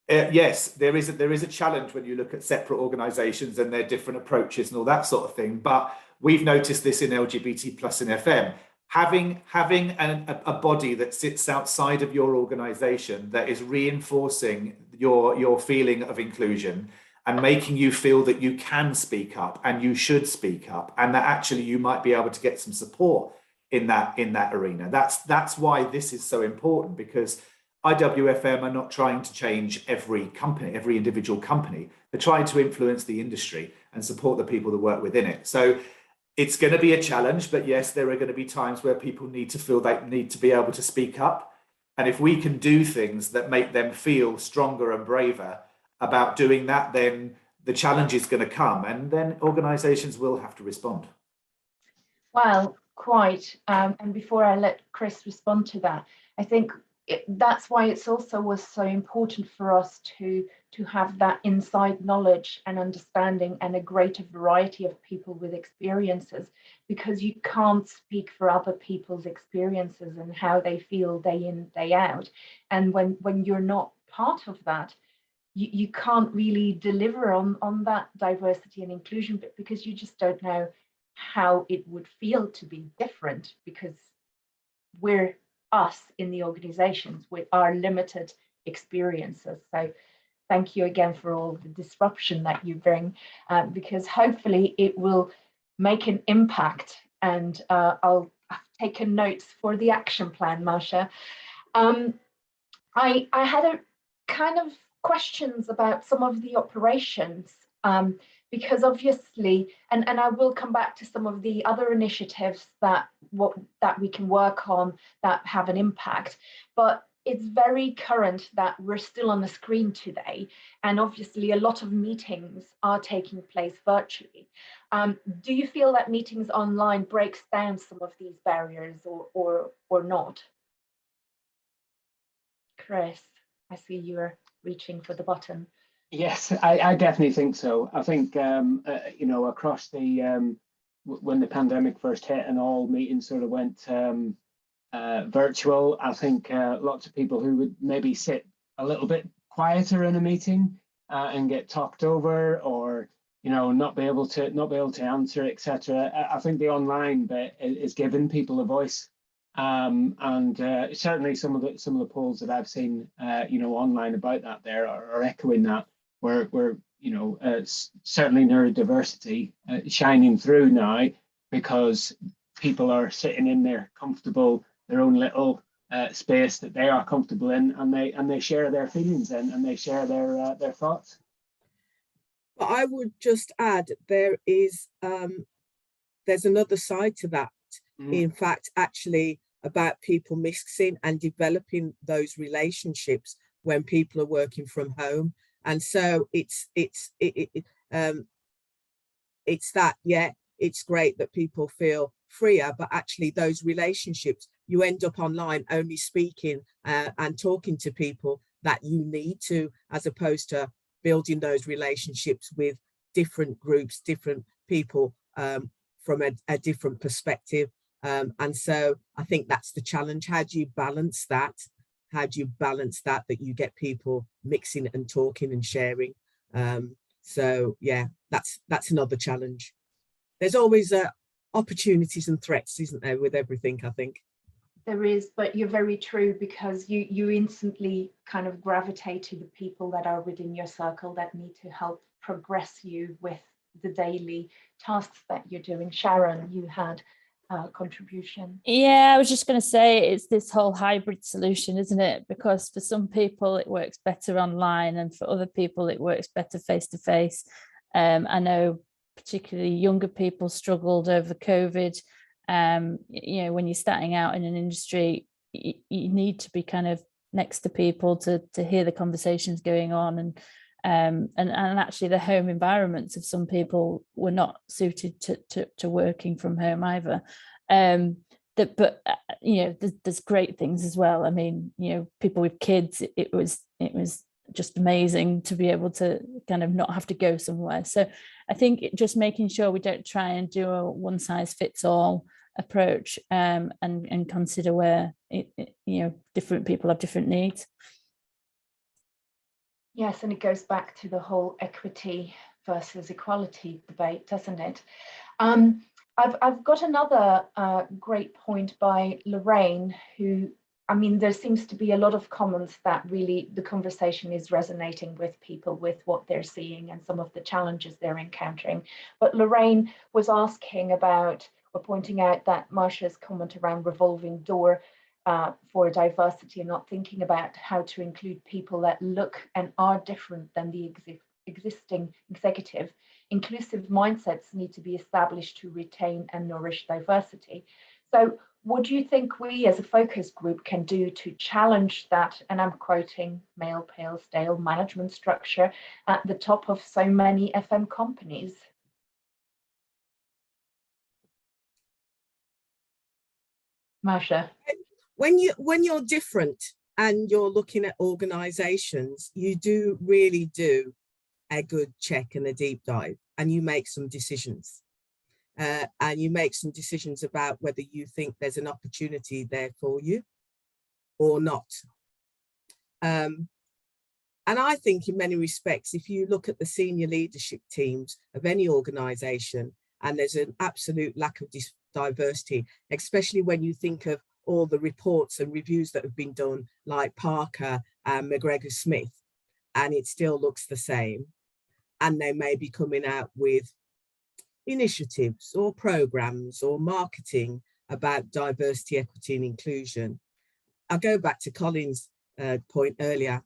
yes, there is a challenge when you look at separate organisations and their different approaches and all that sort of thing. But we've noticed this in LGBT+ in FM. having a body that sits outside of your organization that is reinforcing your feeling of inclusion and making you feel that you can speak up and you should speak up, and that actually you might be able to get some support in that arena. That's why this is so important, because IWFM are not trying to change every company, every individual company. They're trying to influence the industry and support the people that work within it. So it's going to be a challenge, but yes, there are going to be times where people need to feel they need to be able to speak up. And if we can do things that make them feel stronger and braver about doing that, then the challenge is going to come, and then organizations will have to respond. Well, quite. And before I let Chris respond to that, I think that's why it's also was so important for us to have that inside knowledge and understanding and a greater variety of people with experiences, because you can't speak for other people's experiences and how they feel day in, day out. And when you're not part of that, you can't really deliver on that diversity and inclusion, but because you just don't know how it would feel to be different, because we're us in the organizations with our limited experiences. So thank you again for all the disruption that you bring, because hopefully it will make an impact. And I've taken notes for the action plan, Masha. I had a kind of questions about some of the operations, because obviously, and I will come back to some of the other initiatives that we can work on that have an impact, but it's very current that we're still on the screen today, and obviously a lot of meetings are taking place virtually. Do you feel that meetings online breaks down some of these barriers or not? Chris, I see you're reaching for the button. Yes, I definitely think so. I think, you know, across the, when the pandemic first hit and all meetings sort of went virtual, I think lots of people who would maybe sit a little bit quieter in a meeting and get talked over, or, you know, not be able to answer, etc. I think the online bit is giving people a voice. And certainly some of the polls that I've seen, you know, online about that there are echoing that. Where you know, certainly neurodiversity shining through now, because people are sitting in their comfortable, their own little space that they are comfortable in, and they share their feelings and they share their thoughts. But I would just add, there's another side to that. In fact, actually, about people mixing and developing those relationships when people are working from home. And so it's that, yeah, it's great that people feel freer, but actually those relationships, you end up online only speaking and talking to people that you need to, as opposed to building those relationships with different groups, different people from a different perspective. And so I think that's the challenge. How do you balance that? How do you balance that you get people mixing and talking and sharing? So yeah, that's another challenge. There's always opportunities and threats, isn't there, with everything, I think. There is, but you're very true, because you instantly kind of gravitate to the people that are within your circle that need to help progress you with the daily tasks that you're doing. Sharon, you had contribution. Yeah, I was just going to say, it's this whole hybrid solution, isn't it? Because for some people it works better online, and for other people it works better face to face. I know particularly younger people struggled over COVID. You know, when you're starting out in an industry, you need to be kind of next to people to hear the conversations going on, and actually the home environments of some people were not suited to working from home either. But you know, there's great things as well. I mean, you know, people with kids, it was just amazing to be able to kind of not have to go somewhere. So I think just making sure we don't try and do a one size fits all approach, and consider where you know, different people have different needs. Yes, and it goes back to the whole equity versus equality debate, doesn't it? I've got another great point by Lorraine, who, I mean, there seems to be a lot of comments that really the conversation is resonating with people, with what they're seeing and some of the challenges they're encountering. But Lorraine was asking about, or pointing out that Marcia's comment around revolving door for diversity and not thinking about how to include people that look and are different than the existing executive. Inclusive mindsets need to be established to retain and nourish diversity. So what do you think we as a focus group can do to challenge that, and I'm quoting, male, pale, stale management structure at the top of so many FM companies? Marcia. When you're different and you're looking at organizations, you really do a good check and a deep dive, and you make some decisions. And you make some decisions about whether you think there's an opportunity there for you or not. And I think in many respects, if you look at the senior leadership teams of any organisation, and there's an absolute lack of diversity, especially when you think of all the reports and reviews that have been done, like Parker and McGregor Smith, and it still looks the same. And they may be coming out with initiatives or programs or marketing about diversity, equity and inclusion. I'll go back to Colin's point earlier.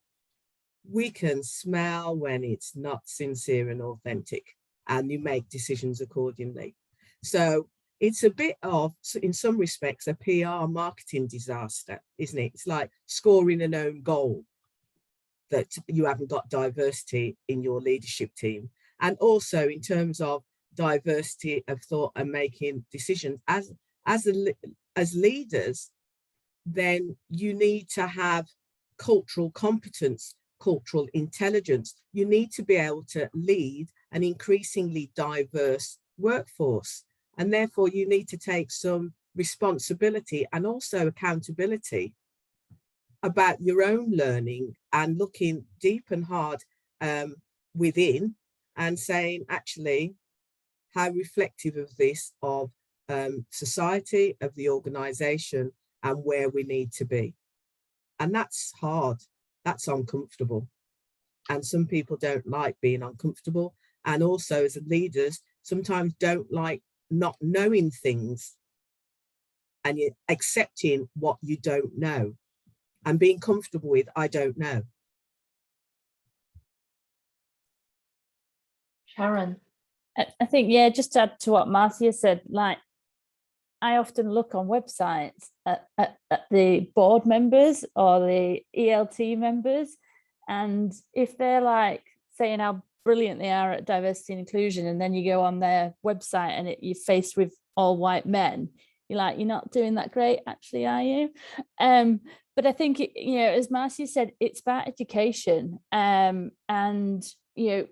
We can smell when it's not sincere and authentic, and you make decisions accordingly. So it's a bit of, in some respects, a PR marketing disaster, isn't it? It's like scoring an own goal that you haven't got diversity in your leadership team. And also in terms of diversity of thought and making decisions as leaders, then you need to have cultural competence, cultural intelligence. You need to be able to lead an increasingly diverse workforce, and therefore you need to take some responsibility and also accountability about your own learning and looking deep and hard within and saying, actually, how reflective of this of society, of the organisation, and where we need to be. And that's hard, that's uncomfortable. And some people don't like being uncomfortable. And also as leaders, sometimes don't like not knowing things and you're accepting what you don't know and being comfortable with, I don't know. Sharon. I think, yeah, just to add to what Marcia said, like, I often look on websites at the board members or the ELT members, and if they're like saying how brilliant they are at diversity and inclusion, and then you go on their website and you're faced with all white men, you're like, you're not doing that great, actually, are you? But I think, you know, as Marcia said, it's about education, and, you know,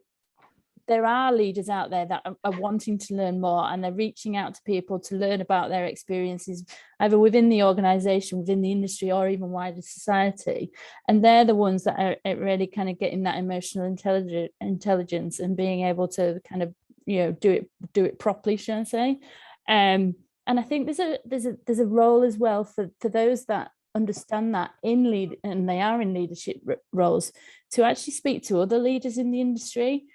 there are leaders out there that are wanting to learn more, and they're reaching out to people to learn about their experiences, either within the organisation, within the industry, or even wider society. And they're the ones that are really kind of getting that emotional intelligence and being able to kind of, you know, do it properly, shall I say? And I think there's a role as well for those that understand that and they are in leadership roles, to actually speak to other leaders in the industry.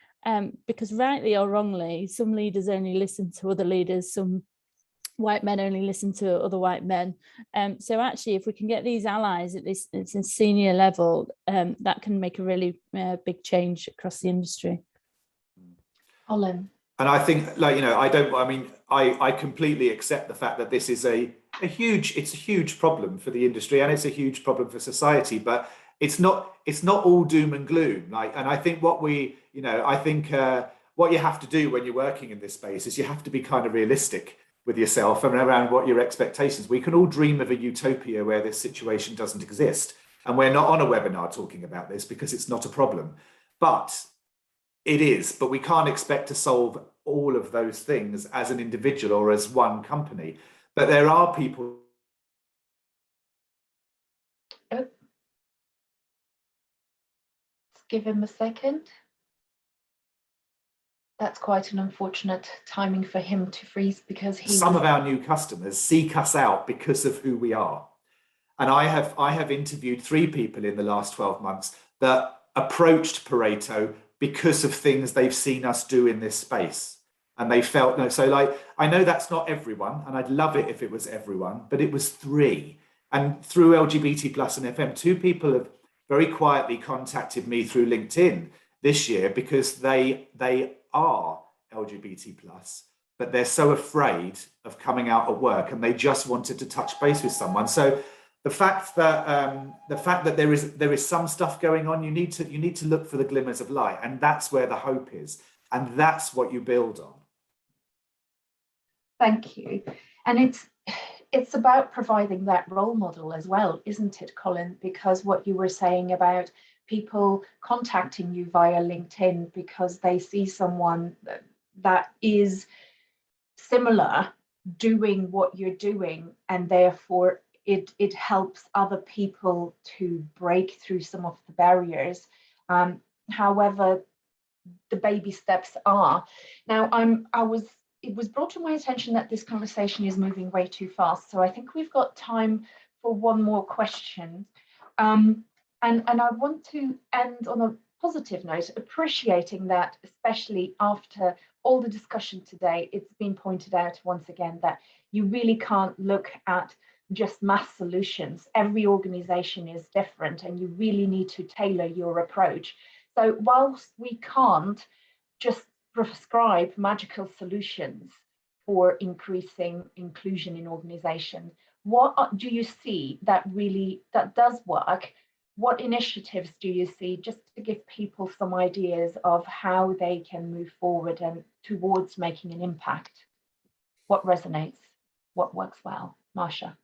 Because rightly or wrongly, some leaders only listen to other leaders, some white men only listen to other white men. So actually, if we can get these allies at this senior level, that can make a really big change across the industry. Colin. And I think, like, you know, I completely accept the fact that this is it's a huge problem for the industry, and it's a huge problem for society, but it's not all doom and gloom. Like, and I think what you have to do when you're working in this space is you have to be kind of realistic with yourself and around what your expectations. We can all dream of a utopia where this situation doesn't exist. And we're not on a webinar talking about this because it's not a problem, but it is. But we can't expect to solve all of those things as an individual or as one company. But there are people. Let's give him a second. That's quite an unfortunate timing for him to freeze, because some of our new customers seek us out because of who we are. And I have interviewed 3 people in the last 12 months that approached Pareto because of things they've seen us do in this space. And they felt, no, so like, I know that's not everyone, and I'd love it if it was everyone, but it was 3. And through LGBT Plus and FM, 2 people have very quietly contacted me through LinkedIn this year because they are LGBT Plus, but they're so afraid of coming out at work, and they just wanted to touch base with someone. So the fact that there is some stuff going on, you need to look for the glimmers of light, and that's where the hope is, and that's what you build on. Thank you. And it's about providing that role model as well, isn't it, Colin? Because what you were saying about people contacting you via LinkedIn because they see someone that is similar doing what you're doing, and therefore it helps other people to break through some of the barriers. However, the baby steps are. Now, it was brought to my attention that this conversation is moving way too fast. So I think we've got time for one more question. And I want to end on a positive note, appreciating that, especially after all the discussion today, it's been pointed out once again that you really can't look at just mass solutions. Every organization is different, and you really need to tailor your approach. So whilst we can't just prescribe magical solutions for increasing inclusion in organizations, what do you see that does work? What initiatives do you see, just to give people some ideas of how they can move forward and towards making an impact? What resonates? What works well? Marsha?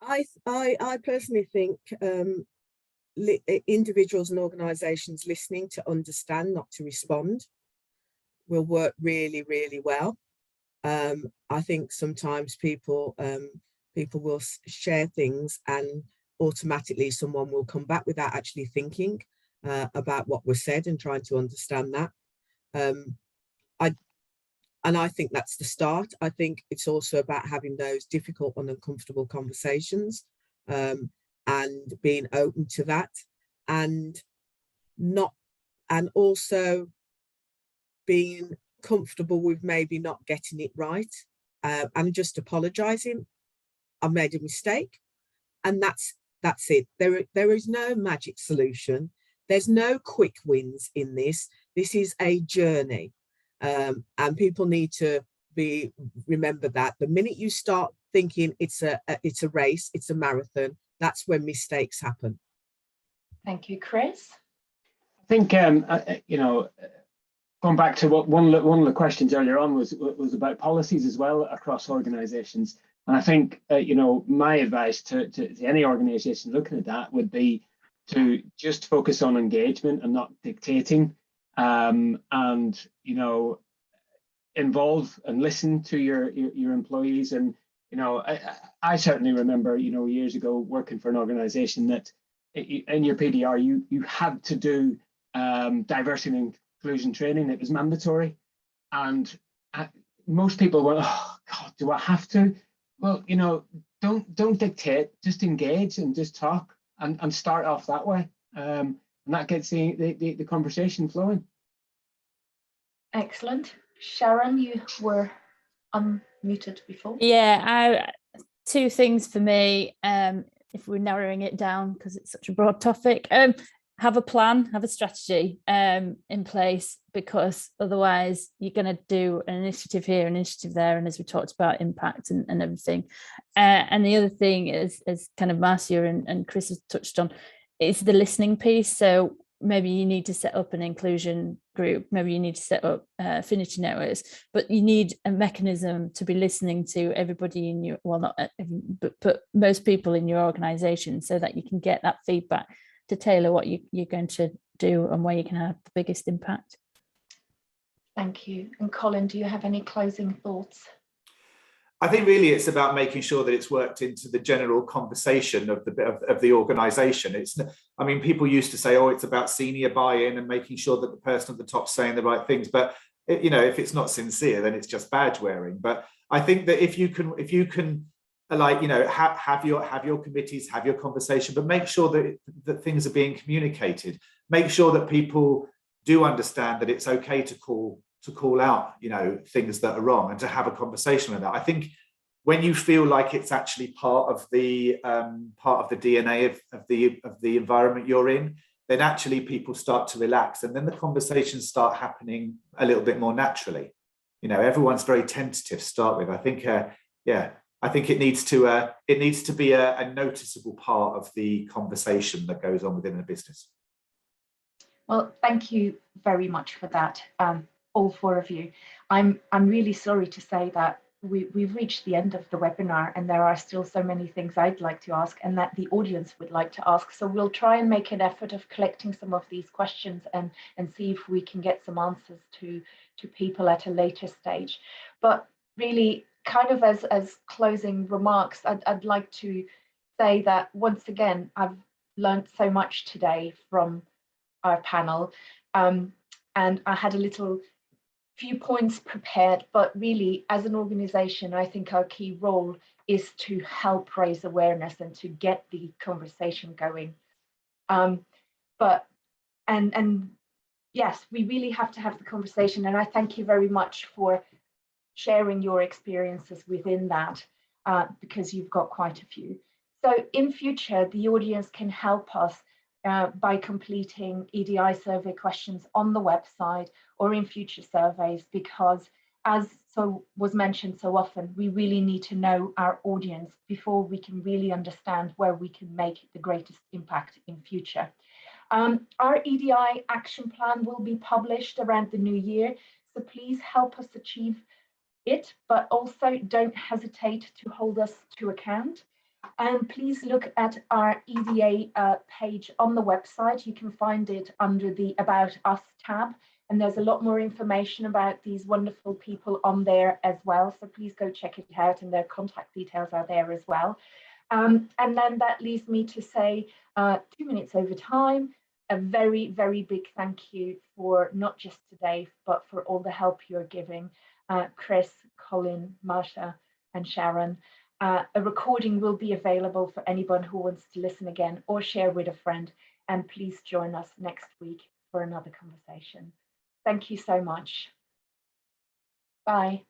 I personally think individuals and organisations listening to understand, not to respond, will work really, really well. I think sometimes people will share things and automatically someone will come back without actually thinking about what was said and trying to understand that. I think that's the start. I think it's also about having those difficult and uncomfortable conversations and being open to that, and also being comfortable with maybe not getting it right and just apologizing. I've made a mistake, and that's it. There is no magic solution. There's no quick wins in this. This is a journey, and people need to remember that the minute you start thinking it's a race, it's a marathon, that's when mistakes happen. Thank you, Chris. I think going back to what one of the questions earlier on was about policies as well across organisations. And I think, my advice to any organisation looking at that would be to just focus on engagement and not dictating, and, involve and listen to your employees. And, I certainly remember, years ago working for an organisation that in your PDR, you had to do diversity and inclusion training. It was mandatory. And most people went, oh God, do I have to? Well, don't dictate, just engage and just talk and start off that way. And that gets the conversation flowing. Excellent. Sharon, you were unmuted before. Yeah, 2 things for me, if we're narrowing it down because it's such a broad topic. Have a plan, have a strategy in place, because otherwise you're going to do an initiative here, an initiative there, and as we talked about, impact and everything. And the other thing is, as kind of Marcia and Chris has touched on, is the listening piece. So maybe you need to set up an inclusion group, maybe you need to set up affinity networks, but you need a mechanism to be listening to everybody in your, well, not but most people in your organization, so that you can get that feedback to tailor what you're going to do and where you can have the biggest impact. Thank you. And Colin, do you have any closing thoughts? I think really it's about making sure that it's worked into the general conversation of the organisation. I mean, people used to say, oh, it's about senior buy-in and making sure that the person at the top's saying the right things. But if it's not sincere, then it's just badge wearing. But I think that if you can like, have your committees, have your conversation, but make sure that things are being communicated. Make sure that people do understand that it's okay to call out, things that are wrong and to have a conversation with that. I think when you feel like it's actually part of the DNA of the environment you're in, then actually people start to relax, and then the conversations start happening a little bit more naturally. Everyone's very tentative to start with. I think, I think it needs to be a noticeable part of the conversation that goes on within the business. Well, thank you very much for that, all four of you. I'm really sorry to say that we've reached the end of the webinar, and there are still so many things I'd like to ask and that the audience would like to ask. So we'll try and make an effort of collecting some of these questions and see if we can get some answers to people at a later stage. But really, kind of as closing remarks, I'd like to say that once again, I've learned so much today from our panel, and I had a few points prepared, but really as an organization, I think our key role is to help raise awareness and to get the conversation going. Yes, we really have to have the conversation, and I thank you very much for sharing your experiences within that, because you've got quite a few. So in future, the audience can help us by completing EDI survey questions on the website or in future surveys, because as was mentioned so often, we really need to know our audience before we can really understand where we can make the greatest impact in future. Our EDI action plan will be published around the new year, so please help us achieve it, but also don't hesitate to hold us to account. And please look at our EDA page on the website. You can find it under the About Us tab, and there's a lot more information about these wonderful people on there as well. So please go check it out, and their contact details are there as well. And then that leaves me to say 2 minutes over time, a very, very big thank you for not just today, but for all the help you're giving. Chris, Colin, Marsha, and Sharon. A recording will be available for anyone who wants to listen again or share with a friend. And please join us next week for another conversation. Thank you so much. Bye.